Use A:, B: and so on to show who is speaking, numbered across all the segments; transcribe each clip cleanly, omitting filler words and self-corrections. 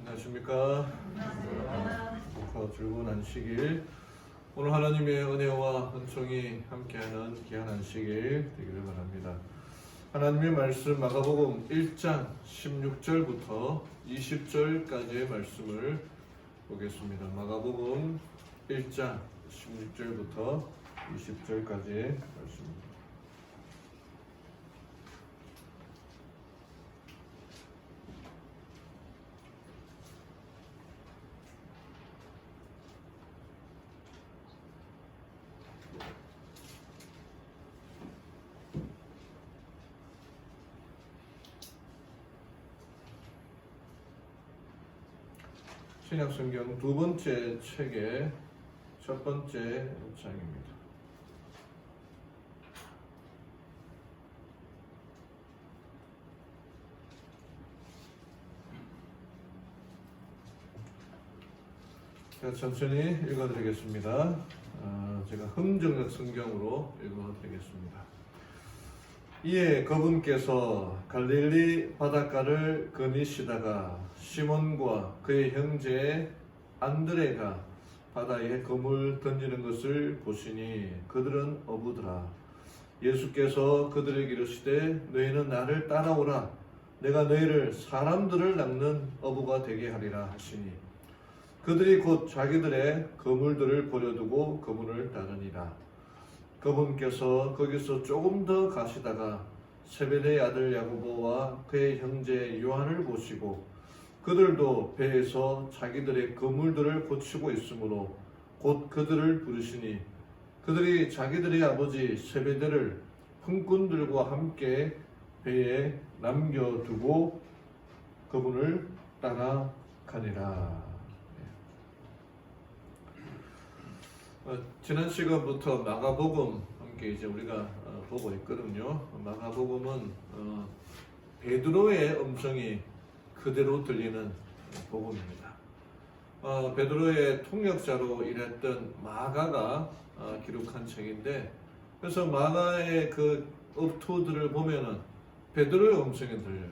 A: 안녕하십니까. 복화 즐거운 안식일. 오늘 하나님의 은혜와 은총이 함께하는 귀한 안식일 되기를 바랍니다. 하나님의 말씀 마가복음 1장 16절부터 20절까지의 말씀을 보겠습니다. 마가복음 1장 16절부터 20절까지의 말씀입니다. 신약성경 두 번째 책의 첫 번째 장입니다. 제가 천천히 읽어드리겠습니다. 제가 흥정역 성경으로 읽어드리겠습니다. 이에 그분께서 갈릴리 바닷가를 거니시다가 시몬과 그의 형제 안드레가 바다에 그물 던지는 것을 보시니 그들은 어부더라. 예수께서 그들에게 이르시되 너희는 나를 따라오라. 내가 너희를 사람들을 낚는 어부가 되게 하리라 하시니 그들이 곧 자기들의 그물들을 버려두고 그분을 따르니라. 그분께서 거기서 조금 더 가시다가 세베대의 아들 야고보와 그의 형제 요한을 보시고 그들도 배에서 자기들의 그물들을 고치고 있으므로 곧 그들을 부르시니 그들이 자기들의 아버지 세베대를 품꾼들과 함께 배에 남겨두고 그분을 따라가니라. 지난 시간부터 마가복음 함께 이제 우리가 보고 있거든요. 마가복음은 베드로의 음성이 그대로 들리는 복음입니다. 베드로의 통역자로 일했던 마가가 기록한 책인데, 그래서 마가의 그 업투들을 보면은 베드로의 음성이 들려요.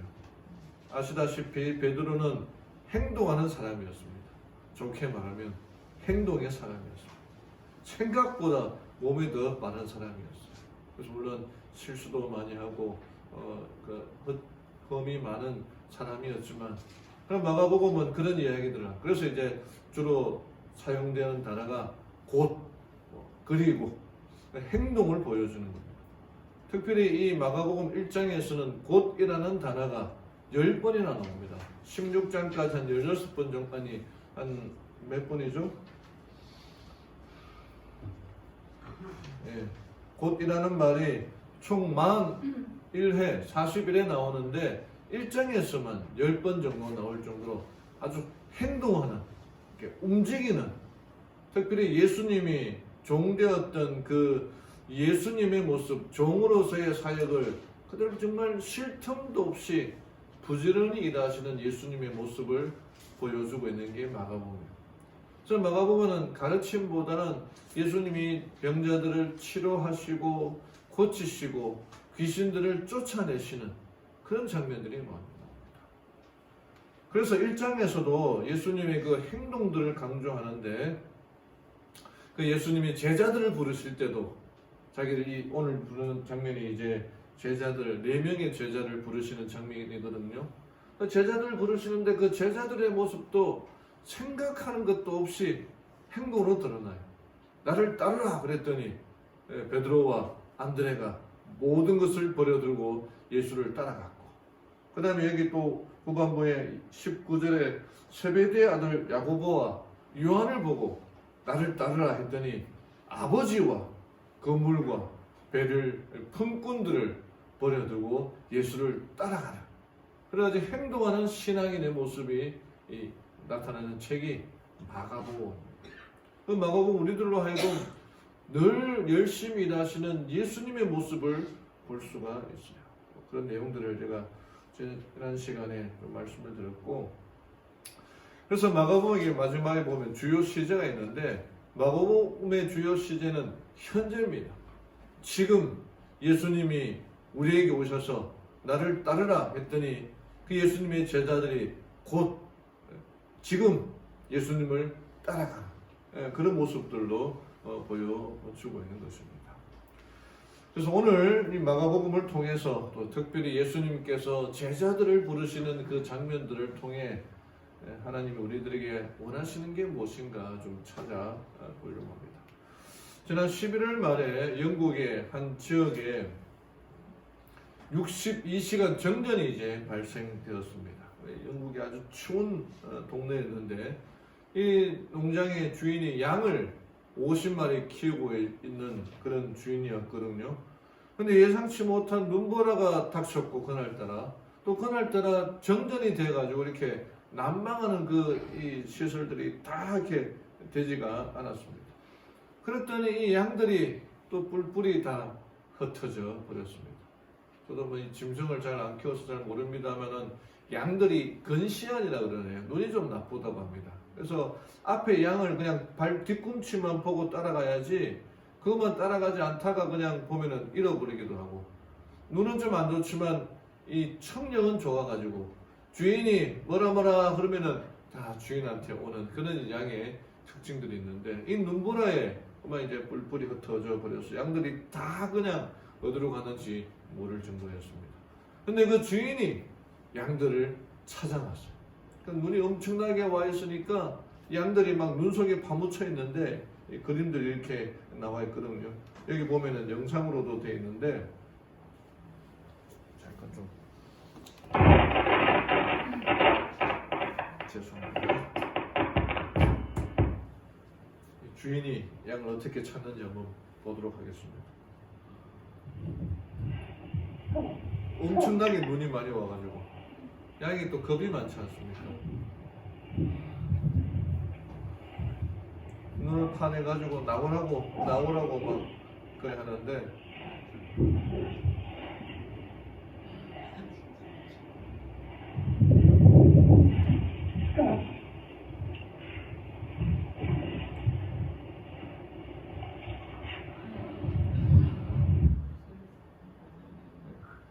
A: 아시다시피 베드로는 행동하는 사람이었습니다. 좋게 말하면 행동의 사람이었습니다. 생각보다 몸이 더 많은 사람이었어요. 그래서 물론 실수도 많이 하고 흠이 많은 사람이었지만, 그럼 마가복음은 그런 이야기들을, 그래서 이제 주로 사용되는 단어가 곧, 그리고 행동을 보여주는 겁니다. 특별히 이 마가복음 1장에서는 곧이라는 단어가 10번이나 나옵니다. 16장까지 한 16번 정도, 아니 한 몇 번이죠? 예, 곧이라는 말이 총 41회 41회 나오는데 1장에서만 10번 정도 나올 정도로 아주 행동하는, 움직이는, 특별히 예수님이 종되었던 그 예수님의 모습, 종으로서의 사역을 그대로 정말 쉴 틈도 없이 부지런히 일하시는 예수님의 모습을 보여주고 있는 게 마가복음입니다. 그래서 마가복음은 가르침보다는 예수님이 병자들을 치료하시고 고치시고 귀신들을 쫓아내시는 그런 장면들이 많습니다. 그래서 1장에서도 예수님의 그 행동들을 강조하는데, 그 예수님이 제자들을 부르실 때도 자기들이 오늘 부르는 장면이 이제 제자들, 4명의 제자를 부르시는 장면이거든요. 제자들을 부르시는데 그 제자들의 모습도 생각하는 것도 없이 행동으로 드러나요. 나를 따르라 그랬더니 베드로와 안드레가 모든 것을 버려두고 예수를 따라갔고, 그 다음에 여기 또 후반부에 19절에 세베대의 아들 야고보와 요한을 보고 나를 따르라 했더니 아버지와 그물과 배를 품꾼들을 버려두고 예수를 따라가라. 그래가지고 행동하는 신앙인의 모습이 나타나는 책이 마가복음입니다. 그 마가복음 우리들로 하여금 늘 열심히 일하시는 예수님의 모습을 볼 수가 있어요. 그런 내용들을 제가 지난 시간에 말씀을 드렸고, 그래서 마가복음의 마지막에 보면 주요 시제가 있는데 마가복음의 주요 시제는 현재입니다. 지금 예수님이 우리에게 오셔서 나를 따르라 했더니 그 예수님의 제자들이 곧 지금 예수님을 따라가는 그런 모습들로 보여주고 있는 것입니다. 그래서 오늘 이 마가복음을 통해서 또 특별히 예수님께서 제자들을 부르시는 그 장면들을 통해 하나님이 우리들에게 원하시는 게 무엇인가 좀 찾아보려고 합니다. 지난 11월 말에 영국의 한 지역에 62시간 정전이 이제 발생되었습니다. 영국이 아주 추운 동네였는데 이 농장의 주인이 양을 50마리 키우고 있는 그런 주인이었거든요. 근데 예상치 못한 눈보라가 닥쳤고 그날따라 또 그날따라 정전이 돼가지고 이렇게 난망하는 이 시설들이 다 이렇게 되지가 않았습니다. 그랬더니 이 양들이 또 뿔뿔이 다 흩어져 버렸습니다. 저도 뭐 이 짐승을 잘 안 키워서 잘 모릅니다만은 양들이 근시안이라 그러네요. 눈이 좀 나쁘다고 합니다. 그래서 앞에 양을 그냥 발 뒤꿈치만 보고 따라가야지 그것만 따라가지 않다가 그냥 보면은 잃어버리기도 하고 눈은 좀 안 좋지만 이 청력은 좋아가지고 주인이 뭐라 그러면은 다 주인한테 오는 그런 양의 특징들이 있는데 이 눈보라에 그만 이제 뿔뿔이 흩어져 버려서 양들이 다 그냥 어디로 가는지 모를 정도였습니다. 근데 그 주인이 양들을 찾아갔어요. 그러니까 눈이 엄청나게 와 있으니까 양들이 막 눈 속에 파묻혀 있는데 이 그림들이 이렇게 나와 있거든요. 여기 보면은 영상으로도 되어 있는데 잠깐 좀 죄송합니다. 주인이 양을 어떻게 찾는지 한번 보도록 하겠습니다. 엄청나게 눈이 많이 와가지고 양이 또 겁이 많지 않습니까? 눈을 파내가지고 나오라고 막 그래 하는데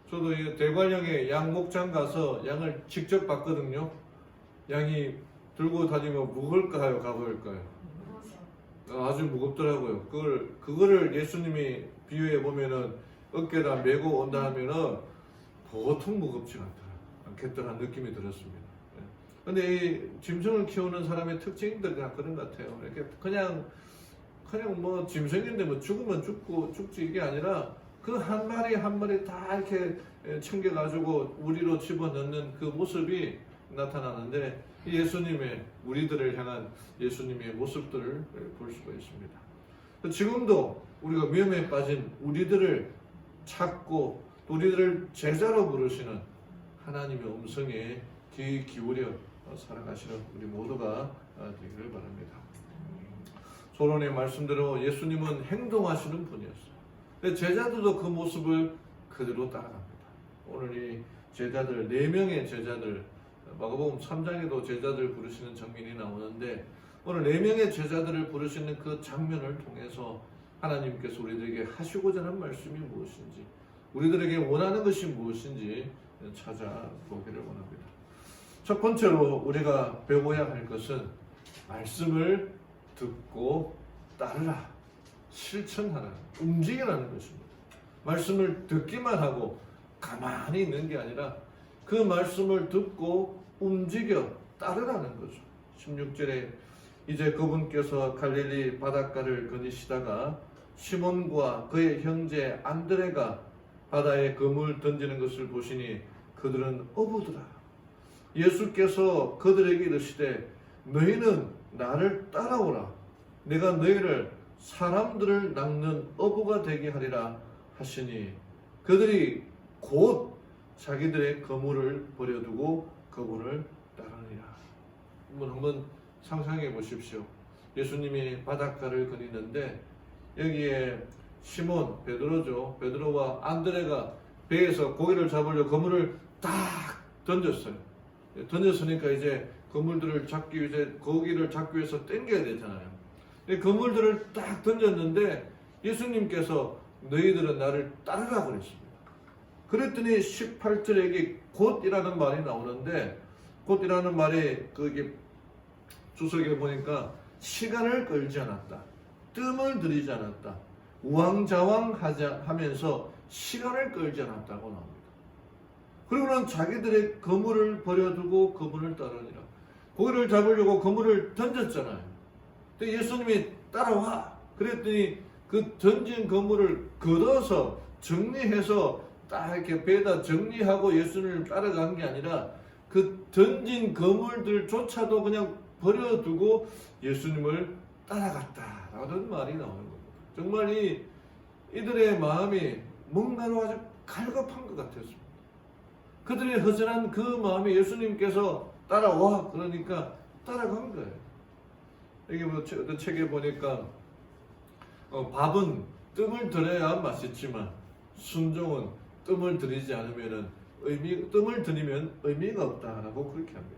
A: 저도 이 대관령에 양 목장 가서 양을 직접 봤거든요. 양이 들고 다니면 무거울까요? 가벼울까요? 아주 무겁더라고요. 그거를 예수님이 비유해 보면은 어깨다 메고 온다 하면은 보통 무겁지 않겠더라는 느낌이 들었습니다. 근데 이 짐승을 키우는 사람의 특징들이 다 그런 것 같아요. 이렇게 그냥 뭐 짐승인데 뭐 죽으면 죽지 이게 아니라 그 한 마리 한 마리 다 이렇게 챙겨가지고 우리로 집어넣는 그 모습이 나타나는데 예수님의 우리들을 향한 예수님의 모습들을 볼 수가 있습니다. 지금도 우리가 위험에 빠진 우리들을 찾고 또 우리들을 제자로 부르시는 하나님의 음성에 귀 기울여 살아가시는 우리 모두가 되기를 바랍니다. 소론의 말씀대로 예수님은 행동하시는 분이었어요. 제자들도 그 모습을 그대로 따라갑니다. 오늘 이 제자들 4명의 제자들 마가복음 3장에도 제자들 부르시는 장면이 나오는데 오늘 4명의 제자들을 부르시는 그 장면을 통해서 하나님께서 우리들에게 하시고자 하는 말씀이 무엇인지 우리들에게 원하는 것이 무엇인지 찾아보기를 원합니다. 첫 번째로 우리가 배워야 할 것은 말씀을 듣고 따르라, 실천하라, 움직이라는 것입니다. 말씀을 듣기만 하고 가만히 있는 게 아니라 그 말씀을 듣고 움직여 따르라는 거죠. 16절에 이제 그분께서 갈릴리 바닷가를 거니시다가 시몬과 그의 형제 안드레가 바다에 그물 던지는 것을 보시니 그들은 어부더라. 예수께서 그들에게 이르시되 너희는 나를 따라오라. 내가 너희를 사람들을 낚는 어부가 되게 하리라 하시니 그들이 곧 자기들의 그물을 버려두고 그분을 따르니라. 한번 상상해 보십시오. 예수님이 바닷가를 거니는데 여기에 시몬, 베드로죠. 베드로와 안드레가 배에서 고기를 잡으려 그물을 딱 던졌어요. 던졌으니까 이제 그물들을 잡기 위해서 고기를 잡기 위해서 당겨야 되잖아요. 그물들을 딱 던졌는데 예수님께서 너희들은 나를 따르라고 그랬습니다. 그랬더니 18절에 곧이라는 말이 나오는데 곧이라는 말이 그게 주석에 보니까 시간을 끌지 않았다. 뜸을 들이지 않았다. 우왕좌왕하면서 시간을 끌지 않았다고 나옵니다. 그리고는 자기들의 거물을 버려두고 거물을 따르니라. 고기를 잡으려고 거물을 던졌잖아요. 근데 예수님이 따라와. 그랬더니 그 던진 거물을 걷어서 정리해서 딱 이렇게 배에다 정리하고 예수님을 따라간 게 아니라 그 던진 거물들조차도 그냥 버려두고 예수님을 따라갔다라는 말이 나오는 겁니다. 정말 이들의 마음이 뭔가로 아주 갈급한 것 같았습니다. 그들의 허전한 그 마음에 예수님께서 따라와 그러니까 따라간 거예요. 여기 뭐 어떤 책에 보니까 밥은 뜸을 들여야 맛있지만 순종은 뜸을 들이지 않으면은 뜸을 들이면 의미가 없다라고 그렇게 합니다.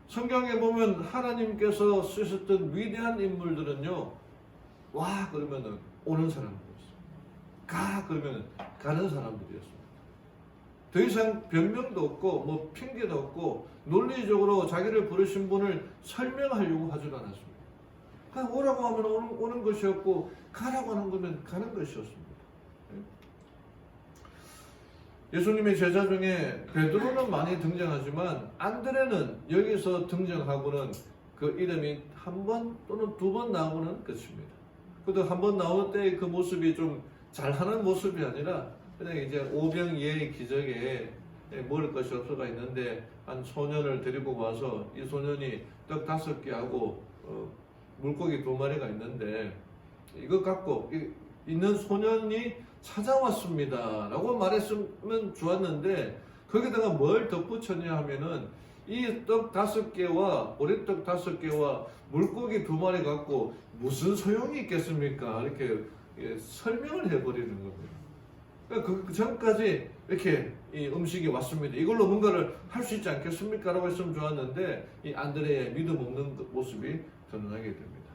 A: 성경에 보면 하나님께서 쓰셨던 위대한 인물들은요, 와 그러면은 오는 사람들이었어요. 가 그러면은 가는 사람들이었습니다. 더 이상 변명도 없고 뭐 핑계도 없고 논리적으로 자기를 부르신 분을 설명하려고 하지 않았습니다. 그냥 오라고 하면 오는 것이었고 가라고 하는 거면 가는 것이었습니다. 예수님의 제자 중에 베드로는 많이 등장하지만 안드레는 여기서 등장하고는 그 이름이 한 번 또는 두 번 나오는 것입니다. 그래도 한 번 나올 때 그 모습이 좀 잘하는 모습이 아니라 그냥 이제 오병이의 기적에 먹을 것이 없어가 있는데 한 소년을 데리고 와서 이 소년이 떡 5개하고 물고기 2마리가 있는데 이거 갖고 있는 소년이 찾아왔습니다 라고 말했으면 좋았는데 거기다가 뭘 덧붙였냐 하면은 이 떡 5개와 보리떡 5개와 물고기 2마리 갖고 무슨 소용이 있겠습니까? 이렇게 설명을 해버리는 겁니다. 그 전까지 이렇게 이 음식이 왔습니다. 이걸로 뭔가를 할 수 있지 않겠습니까? 라고 했으면 좋았는데 이 안드레의 믿음 없는 모습이 드러나게 됩니다.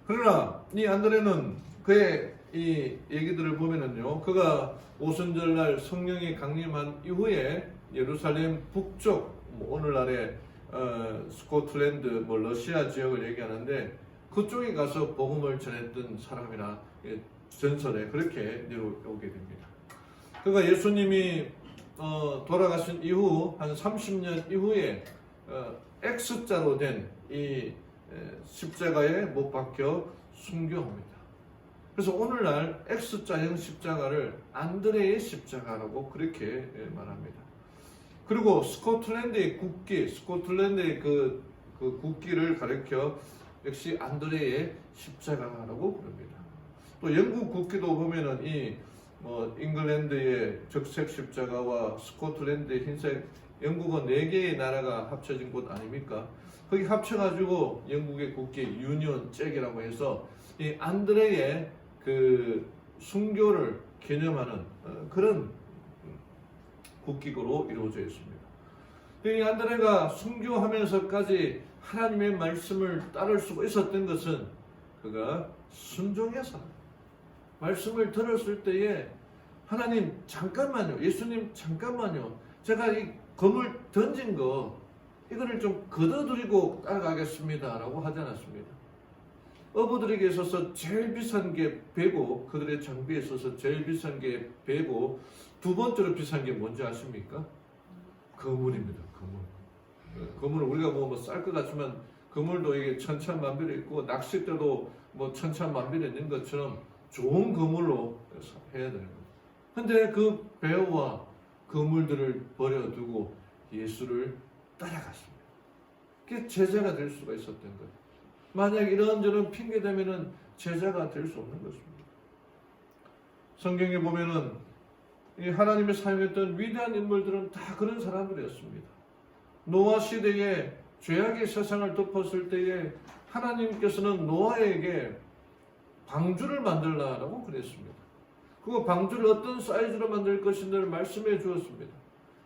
A: 그러나 이 안드레는 그의 이 얘기들을 보면은요, 그가 오순절날 성령이 강림한 이후에 예루살렘 북쪽, 오늘날의 스코틀랜드, 러시아 지역을 얘기하는데 그쪽에 가서 복음을 전했던 사람이라 전설에 그렇게 내려오게 됩니다. 그가 예수님이 돌아가신 이후 한 30년 이후에 X자로 된 이 십자가에 못 박혀 순교합니다. 그래서 오늘날 X자형 십자가를 안드레의 십자가라고 그렇게 말합니다. 그리고 스코틀랜드의 국기, 스코틀랜드의 그 국기를 가리켜 역시 안드레의 십자가라고 부릅니다. 또 영국 국기도 보면은 잉글랜드의 적색 십자가와 스코틀랜드의 흰색, 영국은 4개의 나라가 합쳐진 곳 아닙니까? 거기 합쳐가지고 영국의 국기 유니온 잭이라고 해서 이 안드레의 그 순교를 기념하는 그런 국기로 이루어져 있습니다. 이 안드레가 순교하면서까지 하나님의 말씀을 따를 수 있었던 것은 그가 순종해서 말씀을 들었을 때에 하나님 잠깐만요, 예수님 잠깐만요, 제가 이 검을 던진 거 이거를 좀 걷어들이고 따라가겠습니다 라고 하지 않았습니다. 어부들에게 있어서 제일 비싼 게 배고, 그들의 장비에 있어서 제일 비싼 게 배고, 두 번째로 비싼 게 뭔지 아십니까? 거물입니다. 거물 우리가 뭐 쌀 것 같지만 거물도 이게 천차만별이 있고 낚싯대도 뭐 천차만별이 있는 것처럼 좋은 거물로 해야 되는 거예요. 근데 그 배와 거물들을 버려두고 예수를 따라갔습니다. 그게 제자가 될 수가 있었던 거예요. 만약 이런저런 핑계 대면은 제자가 될 수 없는 것입니다. 성경에 보면은 이 하나님이 사용했던 위대한 인물들은 다 그런 사람들이었습니다. 노아 시대에 죄악의 세상을 덮었을 때에 하나님께서는 노아에게 방주를 만들라라고 그랬습니다. 그 방주를 어떤 사이즈로 만들 것인지를 말씀해 주었습니다.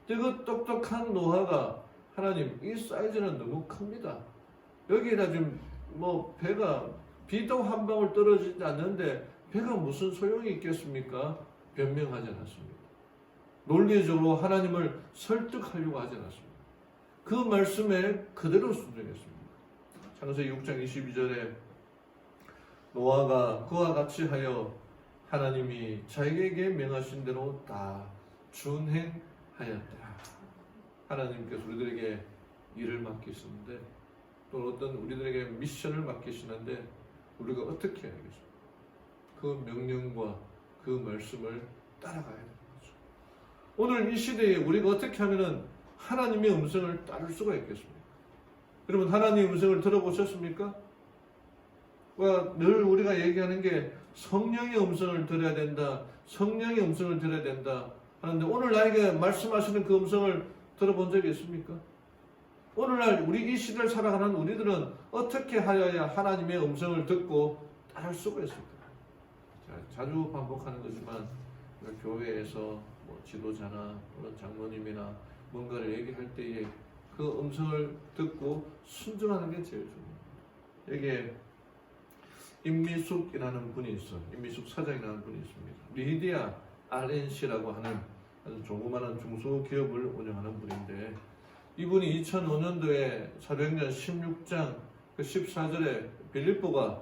A: 그 똑똑한 노아가 하나님 이 사이즈는 너무 큽니다. 여기에다 지금 배가 비도 한 방울 떨어지지 않는데 배가 무슨 소용이 있겠습니까? 변명하지 않았습니다. 논리적으로 하나님을 설득하려고 하지 않았습니다. 그 말씀에 그대로 순종했습니다. 창세기 6장 22절에 노아가 그와 같이 하여 하나님이 자기에게 명하신 대로 다 준행하였다. 하나님께서 우리들에게 일을 맡기시는데 또 어떤 우리들에게 미션을 맡기시는데 우리가 어떻게 해야겠습니까? 그 명령과 그 말씀을 따라가야 되는 거죠. 오늘 이 시대에 우리가 어떻게 하면은 하나님의 음성을 따를 수가 있겠습니까? 여러분 하나님의 음성을 들어보셨습니까? 늘 우리가 얘기하는 게 성령의 음성을 들어야 된다. 성령의 음성을 들어야 된다 하는데 오늘 나에게 말씀하시는 그 음성을 들어본 적이 있습니까? 오늘날 우리 이 시대를 살아가는 우리들은 어떻게 하여야 하나님의 음성을 듣고 따를 수가 있을까? 자주 반복하는 거지만 교회에서 뭐 지도자나 또는 장로님이나 뭔가를 얘기할 때에 그 음성을 듣고 순종하는 게 제일 중요합니다. 여기에 임미숙이라는 분이 있어요. 임미숙 사장이라는 분이 있습니다. 리디아 RNC라고 하는 아주 조그마한 중소기업을 운영하는 분인데 이분이 2005년도에 사도행전 16장 14절에 빌립보가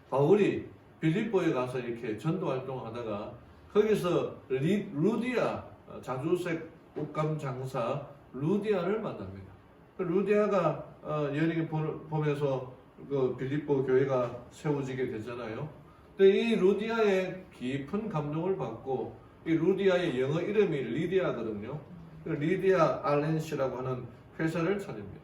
A: 바울이 빌립보에 가서 이렇게 전도 활동을 하다가 거기서 루디아 자주색 옷감 장사 루디아를 만납니다. 루디아가 연예인 보면서 그 빌립보 교회가 세워지게 되잖아요. 근데 이 루디아의 깊은 감동을 받고 이 루디아의 영어 이름이 리디아거든요. 리디아 RNC라고 하는 회사를 차립니다.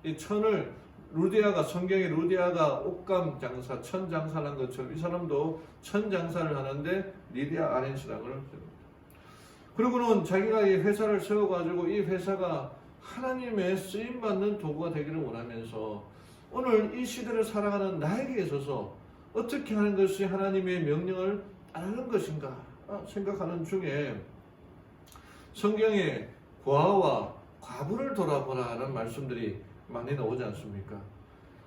A: 이 천을 루디아가 성경에 루디아가 옷감 장사, 천 장사를 한 것처럼 이 사람도 천 장사를 하는데 리디아 RNC라고 를 세웁니다. 그리고는 자기가 이 회사를 세워가지고 이 회사가 하나님의 쓰임받는 도구가 되기를 원하면서 오늘 이 시대를 살아가는 나에게 있어서 어떻게 하는 것이 하나님의 명령을 따르는 것인가 생각하는 중에 성경에 고아와 과부를 돌아보라는 말씀들이 많이 나오지 않습니까?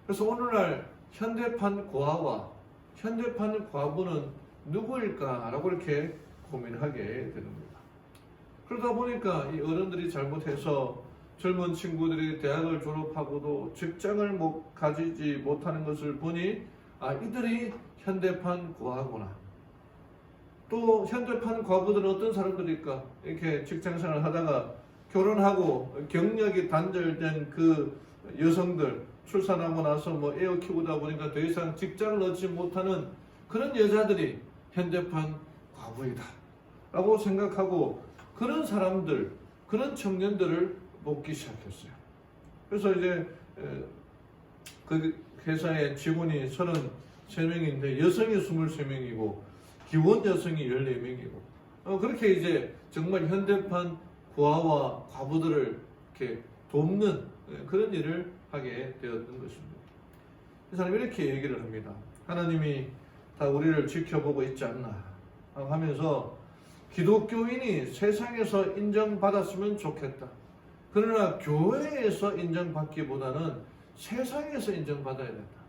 A: 그래서 오늘날 현대판 고아와 현대판 과부는 누구일까라고 이렇게 고민하게 됩니다. 그러다 보니까 이 어른들이 잘못해서 젊은 친구들이 대학을 졸업하고도 직장을 가지지 못하는 것을 보니 이들이 현대판 고아구나. 또 현대판 과부들은 어떤 사람들일까? 이렇게 직장생활을 하다가 결혼하고 경력이 단절된 그 여성들 출산하고 나서 애어 키우다 보니까 더 이상 직장을 얻지 못하는 그런 여자들이 현대판 과부이다 라고 생각하고 그런 사람들, 그런 청년들을 뽑기 시작했어요. 그래서 이제 그 회사의 직원이 33명인데 여성이 23명이고 기원 여성이 14명이고 그렇게 이제 정말 현대판 고아와 과부들을 이렇게 돕는 그런 일을 하게 되었던 것입니다. 이 사람이 이렇게 얘기를 합니다. 하나님이 다 우리를 지켜보고 있지 않나 하면서 기독교인이 세상에서 인정받았으면 좋겠다. 그러나 교회에서 인정받기보다는 세상에서 인정받아야 된다.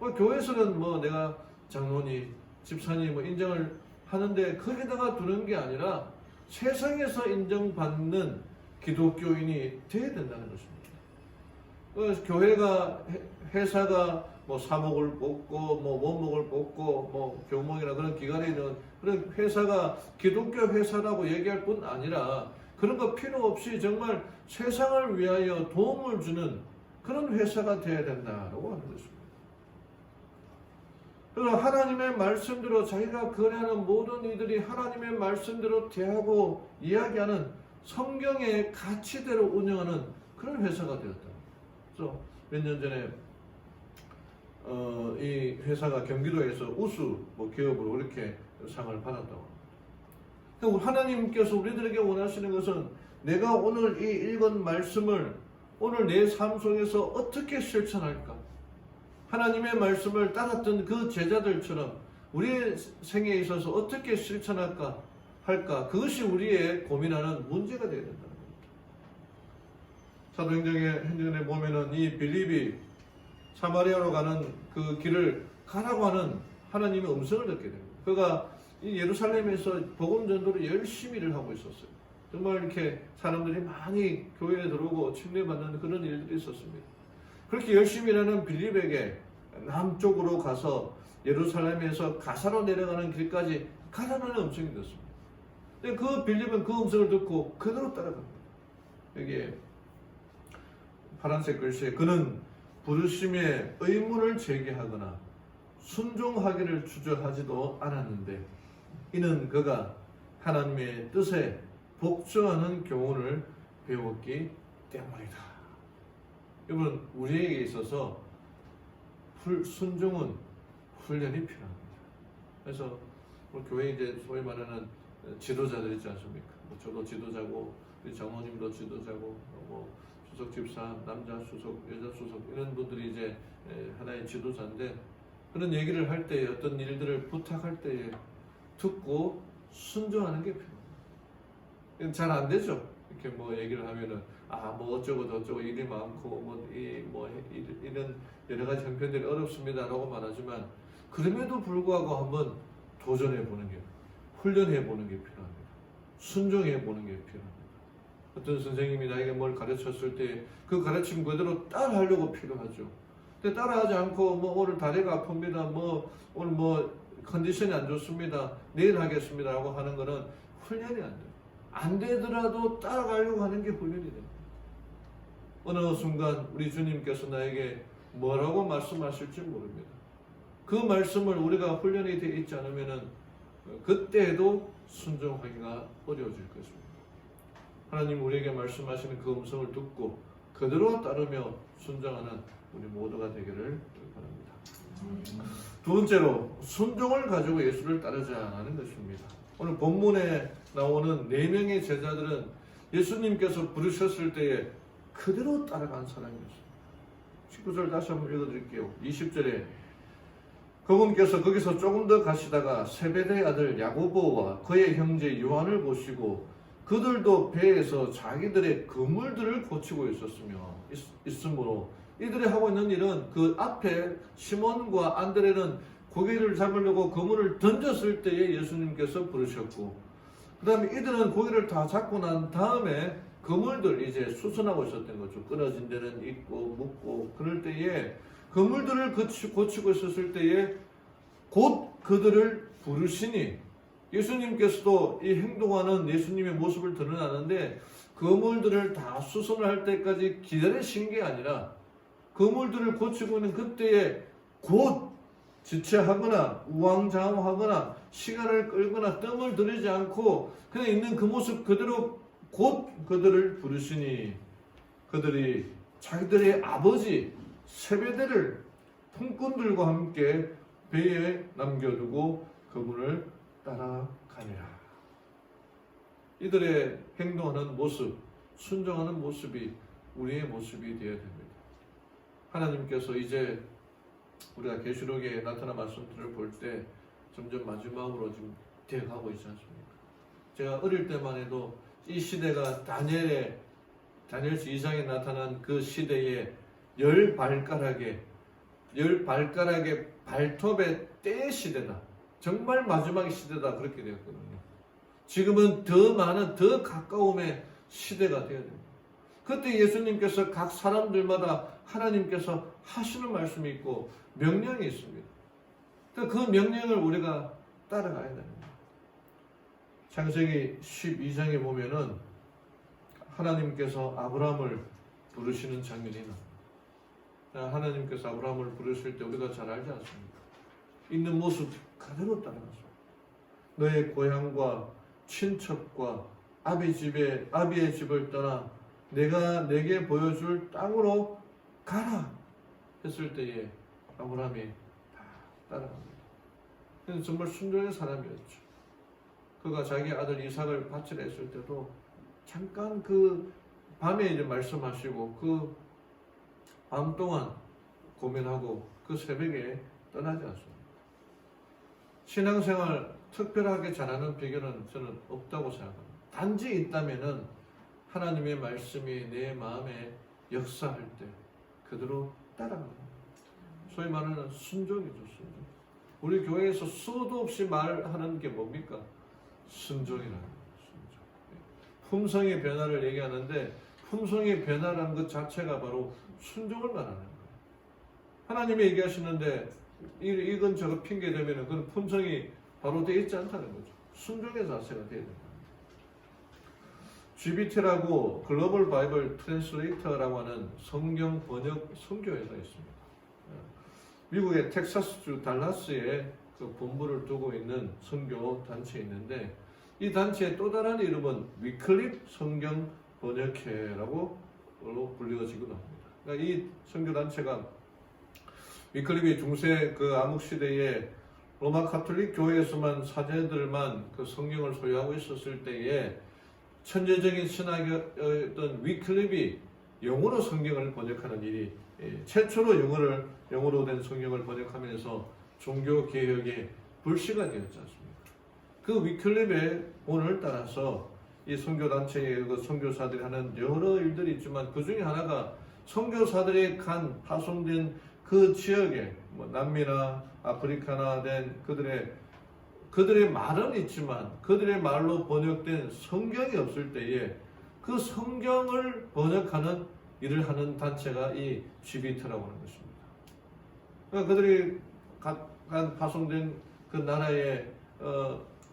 A: 교회에서는 내가 장로니, 집사니 인정을 하는데 거기다가 두는 게 아니라 세상에서 인정받는 기독교인이 돼야 된다는 것입니다. 교회가, 회사가 사목을 뽑고, 원목을 뽑고, 교목이나 그런 기관에 있는 그런 회사가 기독교 회사라고 얘기할 뿐 아니라 그런 거 필요 없이 정말 세상을 위하여 도움을 주는 그런 회사가 돼야 된다고 하는 것입니다. 그래서 하나님의 말씀대로 자기가 거래하는 모든 이들이 하나님의 말씀대로 대하고 이야기하는 성경의 가치대로 운영하는 그런 회사가 되었다. 그래서 몇 년 전에 이 회사가 경기도에서 우수 기업으로 이렇게 상을 받았다고 합니다. 하나님께서 우리들에게 원하시는 것은 내가 오늘 이 읽은 말씀을 오늘 내 삶 속에서 어떻게 실천할까? 하나님의 말씀을 따랐던 그 제자들처럼 우리의 생애에 있어서 어떻게 실천할까? 그것이 우리의 고민하는 문제가 되어야 된다는 겁니다. 사도행전에 보면은 이 빌립이 사마리아로 가는 그 길을 가라고 하는 하나님의 음성을 듣게 됩니다. 그가 이 예루살렘에서 복음 전도를 열심히 일을 하고 있었어요. 정말 이렇게 사람들이 많이 교회에 들어오고 침례받는 그런 일들이 있었습니다. 그렇게 열심히 일하는 빌립에게 남쪽으로 가서 예루살렘에서 가사로 내려가는 길까지 가라는 음성이 됐습니다. 근데 그 빌립은 그 음성을 듣고 그대로 따라갑니다. 여기에 파란색 글씨에 그는 부르심에 의문을 제기하거나 순종하기를 주저하지도 않았는데 이는 그가 하나님의 뜻에 복종하는 교훈을 배웠기 때문이다. 여러분, 우리에게 있어서 순종은 훈련이 필요합니다. 그래서 교회 이제 소위 말하는 지도자들 있지 않습니까? 저도 지도자고 우리 장모님도 지도자고 수석 집사, 남자 수석, 여자 수석 이런 분들이 이제 하나의 지도자인데 그런 얘기를 할 때 어떤 일들을 부탁할 때 듣고 순종하는 게 필요합니다. 잘 안 되죠. 이렇게 뭐 얘기를 하면은 뭐 어쩌고 저쩌고 일이 많고 이런 여러 가지 형편들이 어렵습니다라고 말하지만 그럼에도 불구하고 한번 도전해 보는 게 훈련해 보는 게 필요합니다. 순종해 보는 게 필요합니다. 어떤 선생님이 나에게 뭘 가르쳤을 때 그 가르침 그대로 따라하려고 필요하죠. 근데 따라하지 않고 오늘 다리가 아픕니다. 오늘 컨디션이 안 좋습니다. 내일 하겠습니다라고 하는 거는 훈련이 안 돼요. 안 되더라도 따라가려고 하는 게 훈련이 됩니다. 어느 순간 우리 주님께서 나에게 뭐라고 말씀하실지 모릅니다. 그 말씀을 우리가 훈련이 되어 있지 않으면은 그때에도 순종하기가 어려워질 것입니다. 하나님 우리에게 말씀하시는 그 음성을 듣고 그대로 따르며 순종하는 우리 모두가 되기를 바랍니다. 두 번째로 순종을 가지고 예수를 따르자는 것입니다. 오늘 본문에 나오는 4명의 제자들은 예수님께서 부르셨을 때에 그대로 따라간 사람이었습니다. 19절 다시 한번 읽어드릴게요. 20절에 그분께서 거기서 조금 더 가시다가 세베대의 아들 야고보와 그의 형제 요한을 보시고 그들도 배에서 자기들의 그물들을 고치고 있으므로 이들이 하고 있는 일은 그 앞에 시몬과 안드레는 고기를 잡으려고 그물을 던졌을 때에 예수님께서 부르셨고 그 다음에 이들은 고기를 다 잡고 난 다음에 그물들 이제 수선하고 있었던 거죠. 끊어진 데는 있고 묶고 그럴 때에 그물들을 고치고 있었을 때에 곧 그들을 부르시니 예수님께서도 이 행동하는 예수님의 모습을 드러나는데 그물들을 다 수선을 할 때까지 기다리신 게 아니라 그물들을 고치고 있는 그때에 곧 지체하거나 우왕좌왕하거나 시간을 끌거나 뜸을 들이지 않고 그냥 있는 그 모습 그대로 곧 그들을 부르시니 그들이 자기들의 아버지 세베대를 품꾼들과 함께 배에 남겨두고 그분을 따라가니라. 이들의 행동하는 모습, 순종하는 모습이 우리의 모습이 되어야 됩니다. 하나님께서 이제 우리가 계시록에 나타난 말씀들을 볼 때 점점 마지막으로 지금 되어가고 있지 않습니까? 제가 어릴 때만 해도 이 시대가 다니엘서 2장에 나타난 그 시대에 10발가락의 발톱의 때의 시대다. 정말 마지막의 시대다. 그렇게 되었거든요. 지금은 더 많은 더 가까움의 시대가 되어야 됩니다. 그때 예수님께서 각 사람들마다 하나님께서 하시는 말씀이 있고 명령이 있습니다. 그 명령을 우리가 따라가야 됩니다. 창세기 12장에 보면은 하나님께서 아브라함을 부르시는 장면이 나옵니다. 하나님께서 아브라함을 부르실 때 우리가 잘 알지 않습니까? 있는 모습 그대로 따라가서 너의 고향과 친척과 아비의 집을 떠나 내가 내게 보여줄 땅으로 가라 했을 때에 아브라함이 다 따라갑니다. 그는 정말 순종의 사람이었죠. 그가 자기 아들 이삭을 바치라 했을 때도 잠깐 그 밤에 이제 말씀하시고 그 밤 동안 고민하고 그 새벽에 떠나지 않습니다. 신앙생활 특별하게 잘하는 비결은 저는 없다고 생각합니다. 단지 있다면은 하나님의 말씀이 내 마음에 역사할 때 그대로 따라갑니다. 소위 말하는 순종이죠, 순종. 우리 교회에서 수도 없이 말하는 게 뭡니까? 순종이라는 거예요, 순종. 품성의 변화를 얘기하는데 품성의 변화라는 것 자체가 바로 순종을 말하는 거예요. 하나님이 얘기하시는데 이건 저거 핑계 대면은 그건 품성이 바로 되어 있지 않다는 거죠. 순종의 자세가 되어야 된다. GBT라고 글로벌 바이블 트랜스레이터라고 하는 성경 번역 선교회가 있습니다. 미국의 텍사스주 달라스에 그 본부를 두고 있는 선교 단체에 있는데 이 단체의 또 다른 이름은 위클립 성경 번역회라고 불리어지기도 합니다. 그러니까 이 선교 단체가 위클립이 중세 그 암흑 시대에 로마 카톨릭 교회에서만 사제들만 그 성경을 소유하고 있었을 때에 천재적인 신학이었던 위클립이 영어로 성경을 번역하는 일이 최초로 영어로 된 성경을 번역하면서 종교 개혁의 불씨가 되었지 않습니까? 그 위클립의 본을 따라서 이 선교단체의 그 선교사들이 하는 여러 일들이 있지만 그 중에 하나가 선교사들이 간 파송된 그 지역에 뭐 남미나 아프리카나 된 그들의 말은 있지만 그들의 말로 번역된 성경이 없을 때에 그 성경을 번역하는 일을 하는 단체가 이 GBT라고 하는 것입니다. 그러니까 그들이 간 파송된 그 나라의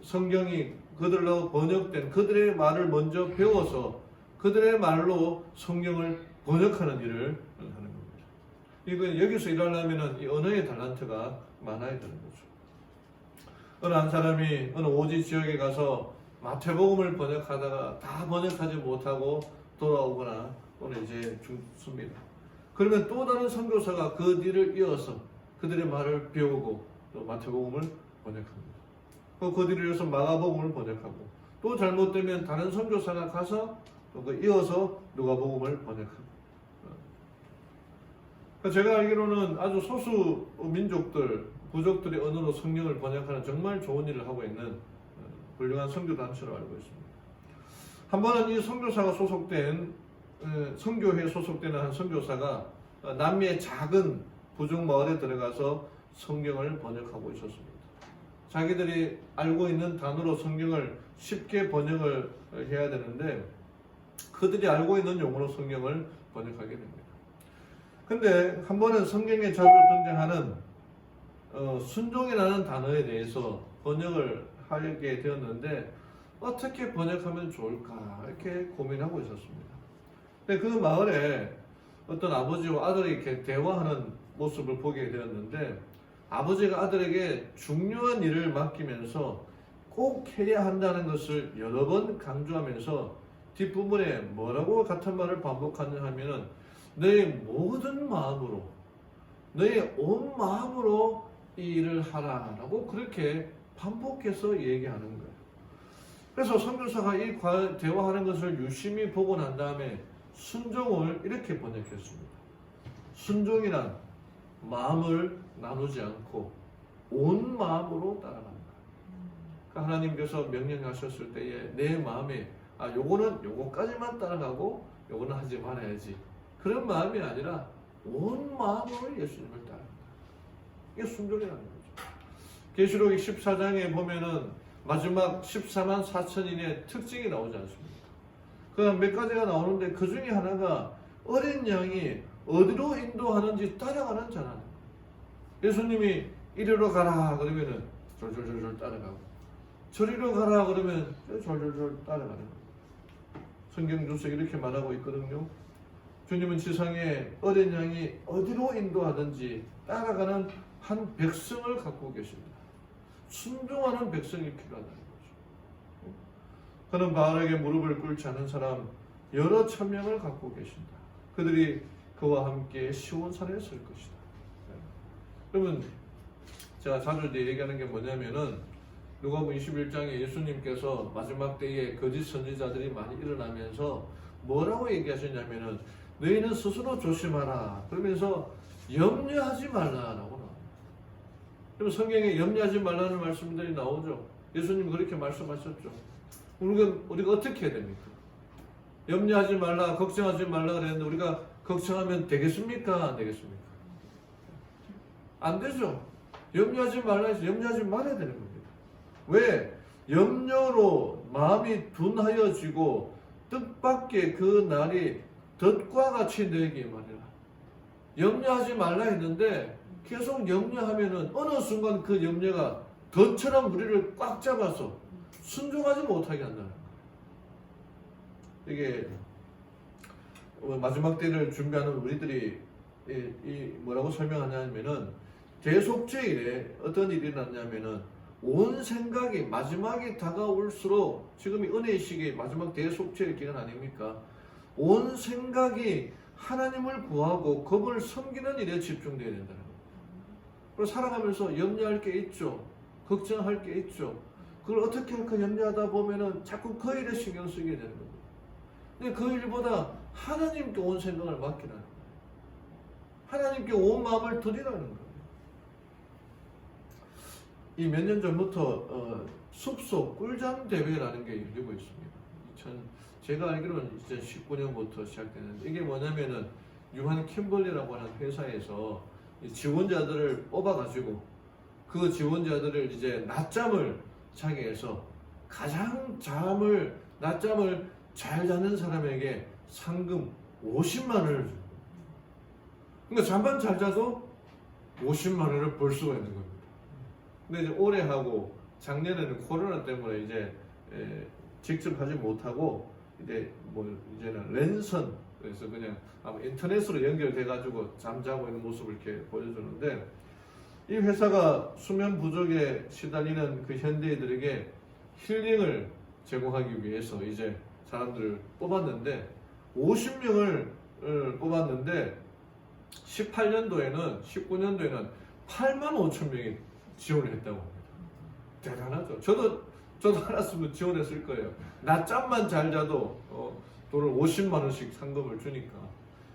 A: 성경이 그들로 번역된 그들의 말을 먼저 배워서 그들의 말로 성경을 번역하는 일을 하는 겁니다. 이거 여기서 일하려면 이 언어의 달란트가 많아야 되는 거죠. 어느 한 사람이 어느 오지 지역에 가서 마태복음을 번역하다가 다 번역하지 못하고 돌아오거나 또는 이제 죽습니다. 그러면 또 다른 선교사가 그 뒤를 이어서 그들의 말을 배우고 또 마태복음을 번역합니다. 그 뒤를 이어서 마가복음을 번역하고 또 잘못되면 다른 선교사가 가서 또 그 이어서 누가복음을 번역하고. 제가 알기로는 아주 소수 민족들 부족들의 언어로 성경을 번역하는 정말 좋은 일을 하고 있는 훌륭한 선교단체로 알고 있습니다. 한 번은 이 선교사가 소속된 선교회에 소속되는 한 선교사가 남미의 작은 부족 마을에 들어가서 성경을 번역하고 있었습니다. 자기들이 알고 있는 단어로 성경을 쉽게 번역을 해야 되는데 그들이 알고 있는 용어로 성경을 번역하게 됩니다. 근데 한 번은 성경에 자주 등장하는 순종이라는 단어에 대해서 번역을 하게 되었는데 어떻게 번역하면 좋을까 이렇게 고민하고 있었습니다. 근데 그 마을에 어떤 아버지와 아들이 이렇게 대화하는 모습을 보게 되었는데 아버지가 아들에게 중요한 일을 맡기면서 꼭 해야 한다는 것을 여러 번 강조하면서 뒷부분에 뭐라고 같은 말을 반복하냐 하면은 너의 모든 마음으로 너의 온 마음으로 이 일을 하라라고 그렇게 반복해서 얘기하는 거예요. 그래서 선교사가 이 대화하는 것을 유심히 보고 난 다음에 순종을 이렇게 번역했습니다. 순종이란 마음을 나누지 않고 온 마음으로 따라간다. 그러니까 하나님께서 명령하셨을 때에 내 마음에 요거는 요거까지만 따라가고 요거는 하지 말아야지. 그런 마음이 아니라 온 마음으로 예수님을 따라간다. 이게 순종이라는 거죠. 계시록 14장에 보면은 마지막 14만 4천인의 특징이 나오지 않습니까? 그 몇 가지가 나오는데 그 중에 하나가 어린 양이 어디로 인도하는지 따라가는 자라는 거예요. 예수님이 이리로 가라 그러면은 졸졸졸 따라가고 저리로 가라 그러면 졸졸졸 따라가는 거예요. 성경 주석이 이렇게 말하고 있거든요. 주님은 지상에 어린 양이 어디로 인도하든지 따라가는 한 백성을 갖고 계십니다. 순종하는 백성이 필요하다는 거죠. 그는 바알에게 무릎을 꿇지 않은 사람 여러 천명을 갖고 계신다. 그들이 그와 함께 시온산에 설 것이다. 그러면 제가 자주 얘기하는 게 뭐냐면은 누가복음 21장에 예수님께서 마지막 때에 거짓 선지자들이 많이 일어나면서 뭐라고 얘기하셨냐면은 너희는 스스로 조심하라. 그러면서 염려하지 말라라고 나옵니다. 그럼 성경에 염려하지 말라는 말씀들이 나오죠. 예수님 그렇게 말씀하셨죠. 우리가 어떻게 해야 됩니까? 염려하지 말라, 걱정하지 말라 그랬는데 우리가 걱정하면 되겠습니까? 안 되겠습니까? 안 되죠. 염려하지 말라 해서 염려하지 말아야 되는 겁니다. 왜? 염려로 마음이 둔하여지고 뜻밖의 그 날이 덫과 같이 너에게 말이라. 염려하지 말라 했는데 계속 염려하면은 어느 순간 그 염려가 덫처럼 우리를 꽉 잡아서 순종하지 못하게 한다는 거예요. 이게 마지막 때를 준비하는 우리들이 뭐라고 설명하냐면은 대속죄일에 어떤 일이 났냐면은 온 생각이 마지막이 다가올수록 지금이 은혜의 시기 마지막 대속죄일 기간 아닙니까? 온 생각이 하나님을 구하고 그분을 섬기는 일에 집중되어야 된다는 거예요. 그리고 살아가면서 염려할 게 있죠. 걱정할 게 있죠. 그걸 어떻게 할까 염려하다 보면은 자꾸 그 일에 신경 쓰게 되는 겁니다. 근데 그 일보다 하나님께 온 생각을 맡기라는 거예요. 하나님께 온 마음을 드리라는 거예요. 이 몇 년 전부터 숲속 꿀잠 대회라는 게 열리고 있습니다. 제가 알기로는 2019년부터 시작되는데 이게 뭐냐면은 유한 킴벌리라고 하는 회사에서 지원자들을 뽑아가지고 그 지원자들을 이제 낮잠을 자게 해서 가장 낮잠을 잘 자는 사람에게 상금 50만 원을 줍니다. 그러니까 잠만 잘 자도 50만 원을 벌 수가 있는 겁니다. 근데 이제 올해 하고 작년에는 코로나 때문에 이제 직접 하지 못하고 이제는 랜선 그래서 그냥 아마 인터넷으로 연결돼 가지고 잠자고 있는 모습을 이렇게 보여주는데 이 회사가 수면 부족에 시달리는 그 현대인들에게 힐링을 제공하기 위해서 이제 사람들을 뽑았는데 50명을 뽑았는데 18년도에는 19년도에는 8만 5천 명이 지원을 했다고 합니다. 대단하죠. 저도 알았으면 지원했을 거예요. 낮잠만 잘 자도 돈을 50만 원씩 상금을 주니까.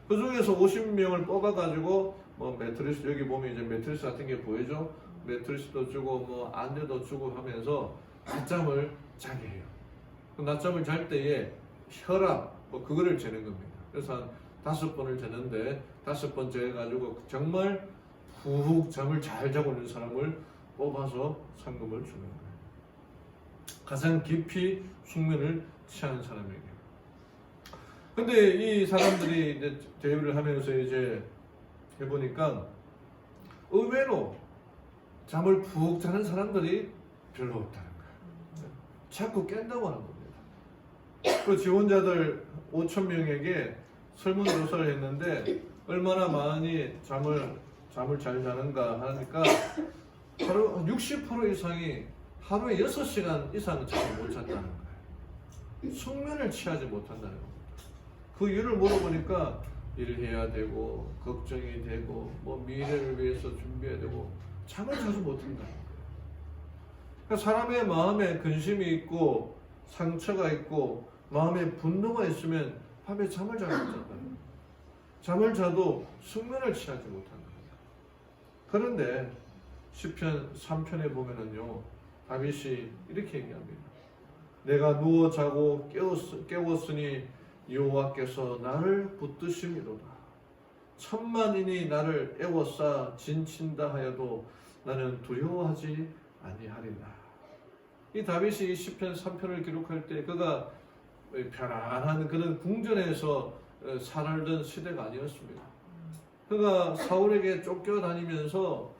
A: 그 중에서 50명을 뽑아가지고 뭐 매트리스 여기 보면 이제 매트리스 같은 게 보이죠. 매트리스도 주고 뭐 안대도 주고 하면서 낮잠을 자게 해요. 그 낮잠을 잘 때에 혈압 뭐 그거를 재는 겁니다. 그래서 한 5번을 재는데 5번 재가지고 정말 푹 잠을 잘 자고 있는 사람을 뽑아서 상금을 주는 거예요. 가장 깊이 숙면을 취하는 사람에게. 근데 이 사람들이 이제 대회를 하면서 이제 해보니까 의외로 잠을 푹 자는 사람들이 별로 없다는 거예요. 자꾸 깬다고 하는 겁니다. 그 지원자들 5천 명에게 설문조사를 했는데 얼마나 많이 잠을 잘 자는가 하니까 하루 60% 이상이 하루에 6시간 이상은 잠을 못 잔다는 거예요. 숙면을 취하지 못한다는 겁니다. 그 이유를 물어보니까 일을 해야 되고 걱정이 되고 뭐 미래를 위해서 준비해야 되고 잠을 자주 못한다는 거예요. 그러니까 사람의 마음에 근심이 있고 상처가 있고 마음에 분노가 있으면 밤에 잠을 잘 못 잔다는 거예요. 잠을 자도 숙면을 취하지 못한다는 거예요. 그런데 시편 3편에 보면은요 다윗이 이렇게 얘기합니다. 내가 누워 자고 깨웠으니 여호와께서 나를 붙드심이로다. 천만인이 나를 애워싸 진친다 하여도 나는 두려워하지 아니하리라. 이 다윗이 이 시편 3편을 기록할 때 그가 편안한 그런 궁전에서 살던 시대가 아니었습니다. 그가 사울에게 쫓겨다니면서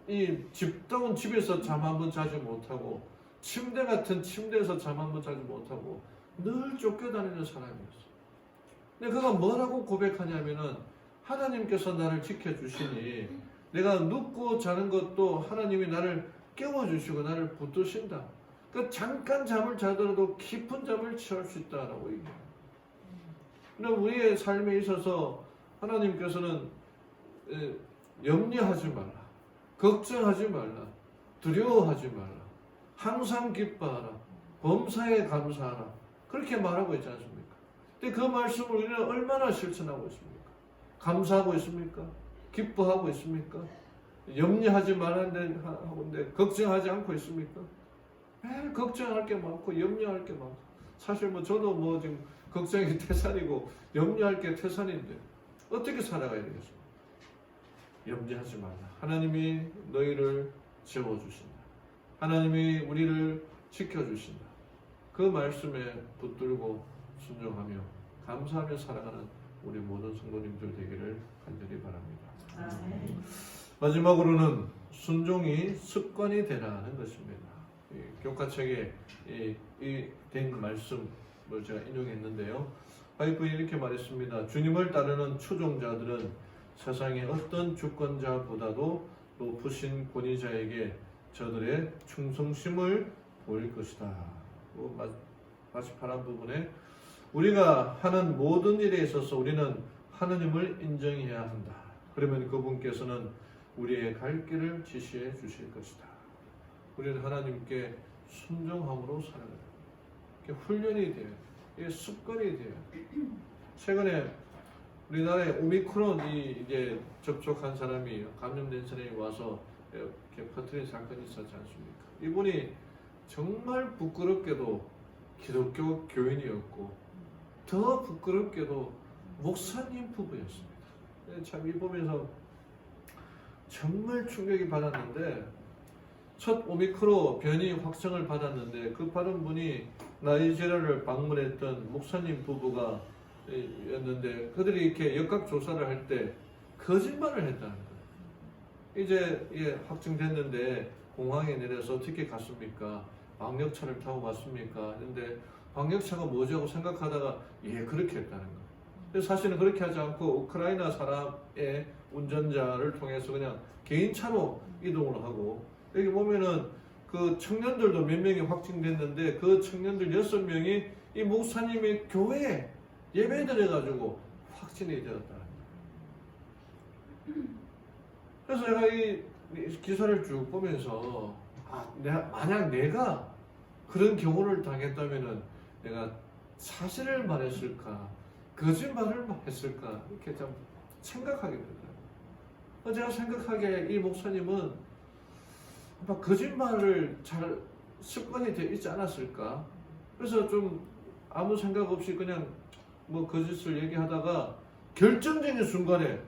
A: 이 집다운 집에서 잠 한 번 자지 못하고 침대 같은 침대에서 잠 한 번 자지 못하고 늘 쫓겨다니는 사람이었어요. 근데 그가 뭐라고 고백하냐면은 하나님께서 나를 지켜주시니 내가 눕고 자는 것도 하나님이 나를 깨워주시고 나를 붙드신다. 그 잠깐 잠을 자더라도 깊은 잠을 취할 수 있다라고 얘기해요. 근데 우리의 삶에 있어서 하나님께서는 염려하지 말라, 걱정하지 말라, 두려워하지 말라, 항상 기뻐하라, 범사에 감사하라 그렇게 말하고 있지 않습니까? 근데 그 말씀을 우리는 얼마나 실천하고 있습니까? 감사하고 있습니까? 기뻐하고 있습니까? 염려하지 말라는데 걱정하지 않고 있습니까? 매일 걱정할 게 많고 염려할 게 많고 사실 뭐 저도 뭐 지금 걱정이 태산이고 염려할 게 태산인데 어떻게 살아가야 되겠습니까? 염려하지 말라. 하나님이 너희를 재워주신다. 하나님이 우리를 지켜주신다. 그 말씀에 붙들고 순종하며 감사하며 살아가는 우리 모든 성도님들 되기를 간절히 바랍니다. 마지막으로는 순종이 습관이 되라는 것입니다. 교과책에 된 말씀을 제가 인용했는데요. 바이블이 이렇게 말했습니다. 주님을 따르는 추종자들은 세상의 어떤 주권자보다도 높으신 권위자에게 저들의 충성심을 보일 것이다. 마치 파란 부분에 우리가 하는 모든 일에 있어서 우리는 하느님을 인정해야 한다. 그러면 그분께서는 우리의 갈 길을 지시해 주실 것이다. 우리는 하나님께 순종함으로 살아가야 합니다. 훈련이 돼요. 이게 습관이 돼요. 최근에 우리나라에 오미크론이 이제 접촉한 사람이 감염된 사람이 와서 이렇게 퍼뜨린 사건이 있었지 않습니까? 이분이 정말 부끄럽게도 기독교 교인이었고 더 부끄럽게도 목사님 부부였습니다. 참 이 보면서 정말 충격이 받았는데 첫 오미크론 변이 확정을 받았는데 그 받은 분이 나이지리아를 방문했던 목사님 부부가 였는데 그들이 이렇게 역학 조사를 할 때 거짓말을 했다는 거예요. 이제 확정됐는데 공항에 내려서 어떻게 갔습니까? 방역차를 타고 갔습니까? 근데 방역차가 뭐지 하고 생각하다가 그렇게 했다는 거예요. 그래서 사실은 그렇게 하지 않고 우크라이나 사람의 운전자를 통해서 그냥 개인차로 이동을 하고 여기 보면은 그 청년들도 몇 명이 확진됐는데 그 청년들 6명이 이 목사님의 교회에 예배 드려가지고 확진이 되었다는 거예요. 그래서 제가 이 기사를 쭉 보면서 만약 내가 그런 경우를 당했다면은 내가 사실을 말했을까 거짓말을 했을까 이렇게 좀 생각하게 되더라고요. 제가 생각하기에 이 목사님은 아마 거짓말을 잘 습관이 되어 있지 않았을까. 그래서 좀 아무 생각 없이 그냥 뭐 거짓을 얘기하다가 결정적인 순간에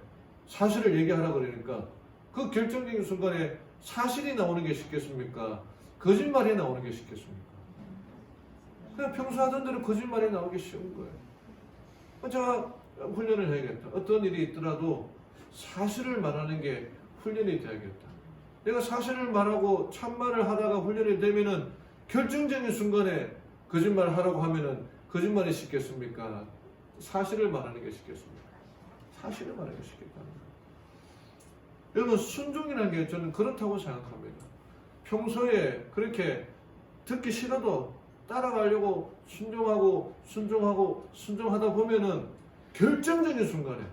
A: 사실을 얘기하라고 그러니까 그 결정적인 순간에 사실이 나오는 게 쉽겠습니까? 거짓말이 나오는 게 쉽겠습니까? 그냥 평소 하던 대로 거짓말이 나오기 쉬운 거예요. 제가 훈련을 해야겠다. 어떤 일이 있더라도 사실을 말하는 게 훈련이 돼야겠다. 내가 사실을 말하고 참말을 하다가 훈련이 되면은 결정적인 순간에 거짓말을 하라고 하면은 거짓말이 쉽겠습니까? 사실을 말하는 게 쉽겠습니까? 사실을 말하는 게 쉽겠다는 거예요. 여러분 순종이라는 게 저는 그렇다고 생각합니다. 평소에 그렇게 듣기 싫어도 따라가려고 순종하다 보면은 결정적인 순간에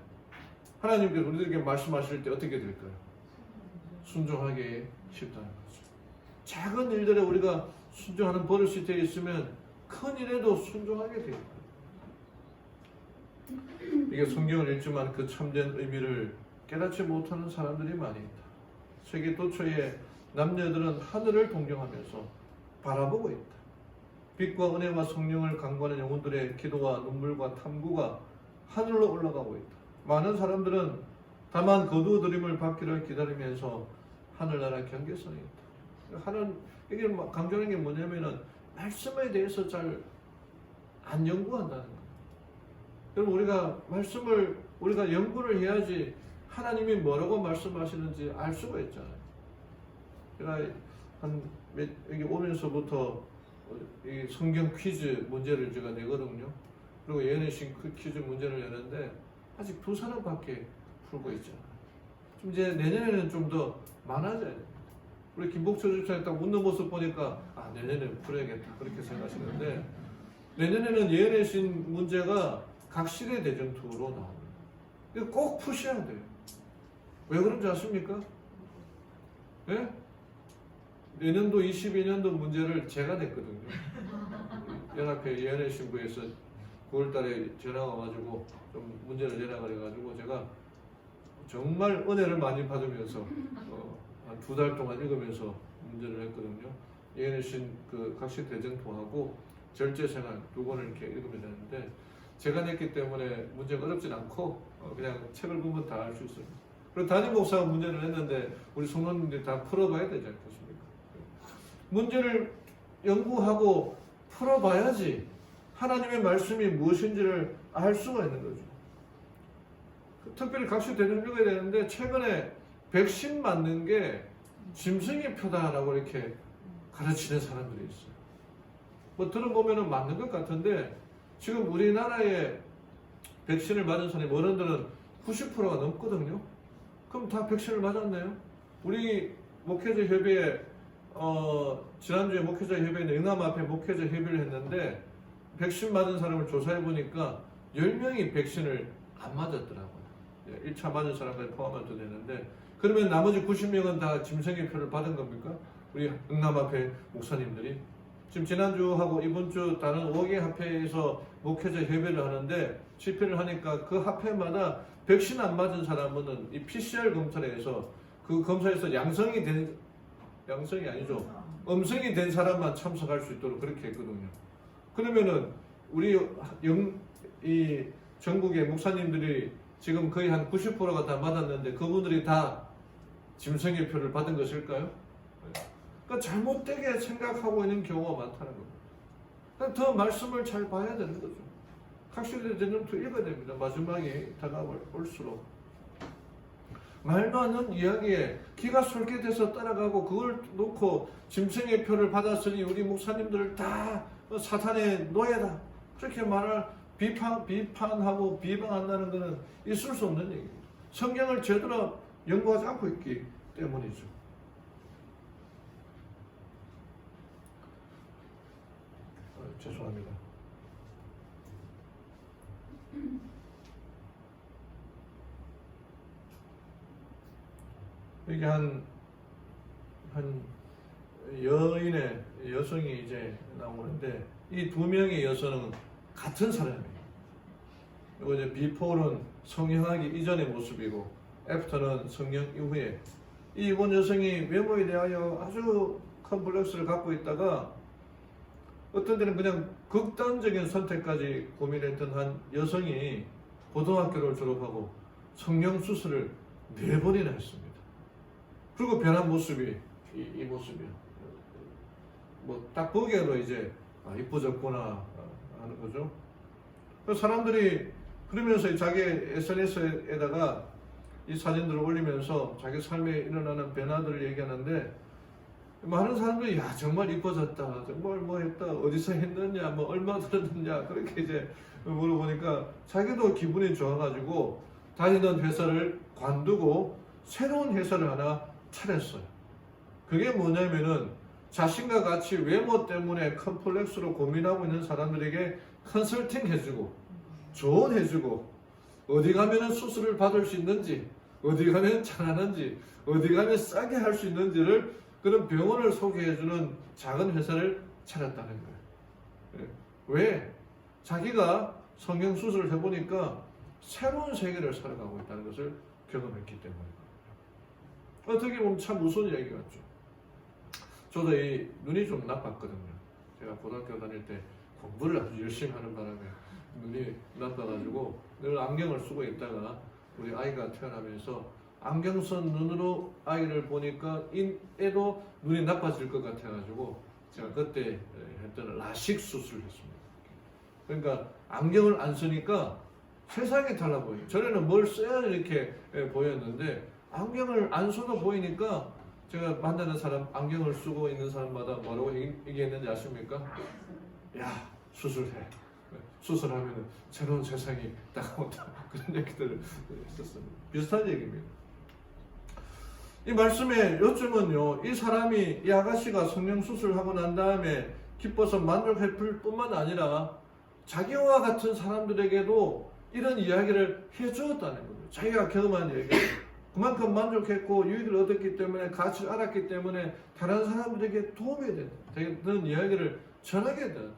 A: 하나님께서 우리들에게 말씀하실 때 어떻게 될까요? 순종하기 쉽다는 거죠. 작은 일들에 우리가 순종하는 버릇이 되어 있으면 큰 일에도 순종하게 돼요. 이게 성경을 읽지만 그 참된 의미를 깨닫지 못하는 사람들이 많이 있다. 세계 도처의 남녀들은 하늘을 동경하면서 바라보고 있다. 빛과 은혜와 성령을 강구하는 영혼들의 기도와 눈물과 탐구가 하늘로 올라가고 있다. 많은 사람들은 다만 거두어들임을 받기를 기다리면서 하늘나라 경계선에 있다. 이게 강조하는 게 뭐냐면은 말씀에 대해서 잘 안 연구한다는 거예요. 여러분 우리가 연구를 해야지 하나님이 뭐라고 말씀하시는지 알 수가 있잖아요. 제가 여기 오면서부터 이 성경 퀴즈 문제를 제가 내거든요. 그리고 예언의 퀴즈 문제를 내는데 아직 2사람밖에 풀고 있잖아요. 좀 이제 내년에는 좀 더 많아져야 됩니다. 우리 김복철 집사님 딱 웃는 모습 보니까 내년에 풀어야겠다 그렇게 생각하시는데 내년에는 예언의 신 문제가 각 시대 대전투로 나옵니다. 이거 꼭 푸셔야 돼요. 왜 그런지 아십니까? 네? 내년도 22년도 문제를 제가 냈거든요. 연합회 예언의 신부에서 9월달에 전화가 와가지고 좀 문제를 내라 그래가지고 제가 정말 은혜를 많이 받으면서 한 2달 동안 읽으면서 문제를 했거든요. 예언의 신 그 각시 대전투하고 절제생활 2권을 이렇게 읽으면 되는데 제가 냈기 때문에 문제가 어렵진 않고 그냥 책을 보면 다 알 수 있어요. 그리고 담임 목사가 문제를 냈는데 우리 성도님들이 다 풀어봐야 되지 않겠습니까? 문제를 연구하고 풀어봐야지 하나님의 말씀이 무엇인지를 알 수가 있는 거죠. 특별히 각시 대중교회가 되는데 최근에 백신 맞는 게 짐승의 표다라고 이렇게 가르치는 사람들이 있어요. 뭐 들어보면 맞는 것 같은데 지금 우리나라에 백신을 맞은 사람이 어른들은 90%가 넘거든요. 그럼 다 백신을 맞았네요. 우리 목회자 협의회 지난주에 목회자 협의회 영남 앞에 목회자 협의를 했는데 백신 맞은 사람을 조사해 보니까 10명이 백신을 안 맞았더라고요. 1차 맞은 사람까지 포함해도 되는데 그러면 나머지 90명은 다 짐승의 표를 받은 겁니까? 우리 영남 앞에 목사님들이 지금 지난주하고 이번 주 다른 5개 합회에서 목회자 협의를 하는데 집회를 하니까 그 합회마다 백신 안 맞은 사람은 이 PCR 검사에서 그 검사에서 양성이 아니죠. 음성이 된 사람만 참석할 수 있도록 그렇게 했거든요. 그러면은 우리 이 전국의 목사님들이 지금 거의 한 90%가 다 맞았는데 그분들이 다 짐승의 표를 받은 것일까요? 그러니까 잘못되게 생각하고 있는 경우가 많다는 겁니다. 그러니까 더 말씀을 잘 봐야 되는 거죠. 각시대 전쟁도 읽어야 됩니다. 마지막에 다가올수록 말도 안 되는 이야기에 기가 솔깃해서 따라가고 그걸 놓고 짐승의 표를 받았으니 우리 목사님들을 다 사탄의 노예다 그렇게 말할 비판하고 비방한다는 것은 있을 수 없는 얘기입니다. 성경을 제대로 연구하지 않고 있기 때문이죠. 죄송합니다. 이게 한 여성이 이제 나오는데 이 두 명의 여성은 같은 사람이에요. 그리고 이제 비포는 성형하기 이전의 모습이고 애프터는 성형 이후에 이번 여성이 외모에 대하여 아주 컴플렉스를 갖고 있다가 어떤 때는 그냥 극단적인 선택까지 고민했던 한 여성이 고등학교를 졸업하고 성형수술을 4번이나 했습니다. 그리고 변한 모습이 이 모습이에요. 뭐 딱 보기에도 이제 이뻐졌구나 하는 거죠. 사람들이 그러면서 자기 SNS에다가 이 사진들을 올리면서 자기 삶에 일어나는 변화들을 얘기하는데 많은 사람들이 야 정말 이뻐졌다, 정말 뭐 했다, 어디서 했느냐, 뭐 얼마 들었느냐 그렇게 이제 물어보니까 자기도 기분이 좋아가지고 다니던 회사를 관두고 새로운 회사를 하나 차렸어요. 그게 뭐냐면은 자신과 같이 외모 때문에 컴플렉스로 고민하고 있는 사람들에게 컨설팅 해주고 조언해주고 어디 가면 수술을 받을 수 있는지 어디 가면 잘하는지 어디 가면 싸게 할 수 있는지를 그런 병원을 소개해주는 작은 회사를 차렸다는 거예요. 왜? 자기가 성형수술을 해보니까 새로운 세계를 살아가고 있다는 것을 경험했기 때문입니다. 어떻게 보면 참 무서운 이야기 같죠. 저도 이 눈이 좀 나빴거든요. 제가 고등학교 다닐 때 공부를 아주 열심히 하는 바람에 눈이 나빠가지고 늘 안경을 쓰고 있다가 우리 아이가 태어나면서 안경 쓴 눈으로 아이를 보니까 애도 눈이 나빠질 것 같아가지고 제가 그때 했던 라식 수술을 했습니다. 그러니까 안경을 안 쓰니까 세상이 달라 보여요. 전에는 뭘 써야 이렇게 보였는데 안경을 안 써도 보이니까 제가 만나는 사람 안경을 쓰고 있는 사람마다 뭐라고 얘기했는지 아십니까? 야 수술해. 수술하면 새로운 세상이 다가온다. 그런 얘기들을 했었습니다. 비슷한 얘기입니다. 이 말씀의 요점은요, 이 사람이 이 아가씨가 성형수술하고 난 다음에 기뻐서 만족할 뿐만 아니라 자기와 같은 사람들에게도 이런 이야기를 해주었다는 겁니다. 자기가 경험한 얘기. 그만큼 만족했고 유익을 얻었기 때문에 가치를 알았기 때문에 다른 사람들에게 도움이 되는 이야기를 전하게 되는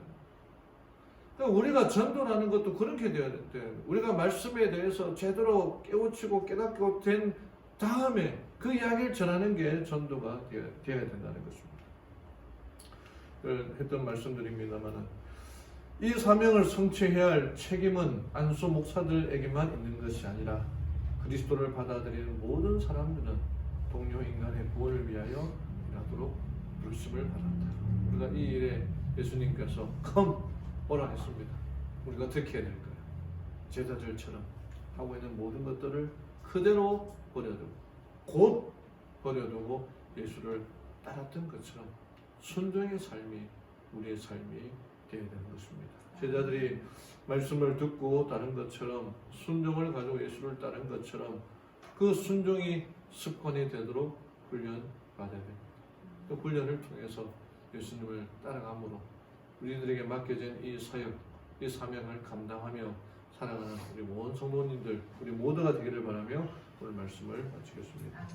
A: 그러니까 우리가 전도라는 것도 그렇게 되어야 돼요. 우리가 말씀에 대해서 제대로 깨우치고 깨닫게 된 다음에 그 이야기를 전하는 게 전도가 되어야 된다는 것입니다. 했던 말씀드립니다만은 이 사명을 성취해야 할 책임은 안수 목사들에게만 있는 것이 아니라 그리스도를 받아들이는 모든 사람들은 동료 인간의 구원을 위하여 일하도록 부르심을 받았다. 우리가 이 일에 예수님께서 come 오라 했습니다. 우리가 어떻게 해야 될까요? 제자들처럼 하고 있는 모든 것들을 그대로 버려두고 곧 버려두고 예수를 따랐던 것처럼 순종의 삶이 우리의 삶이 되어야 되는 것입니다. 제자들이 말씀을 듣고 따른 것처럼 순종을 가지고 예수를 따른 것처럼 그 순종이 습관이 되도록 훈련 받아야 됩니다. 그 훈련을 통해서 예수님을 따라감으로 우리들에게 맡겨진 이 사역, 이 사명을 감당하며 살아가는 우리 모든 성도님들, 우리 모두가 되기를 바라며 오늘 말씀을 마치겠습니다.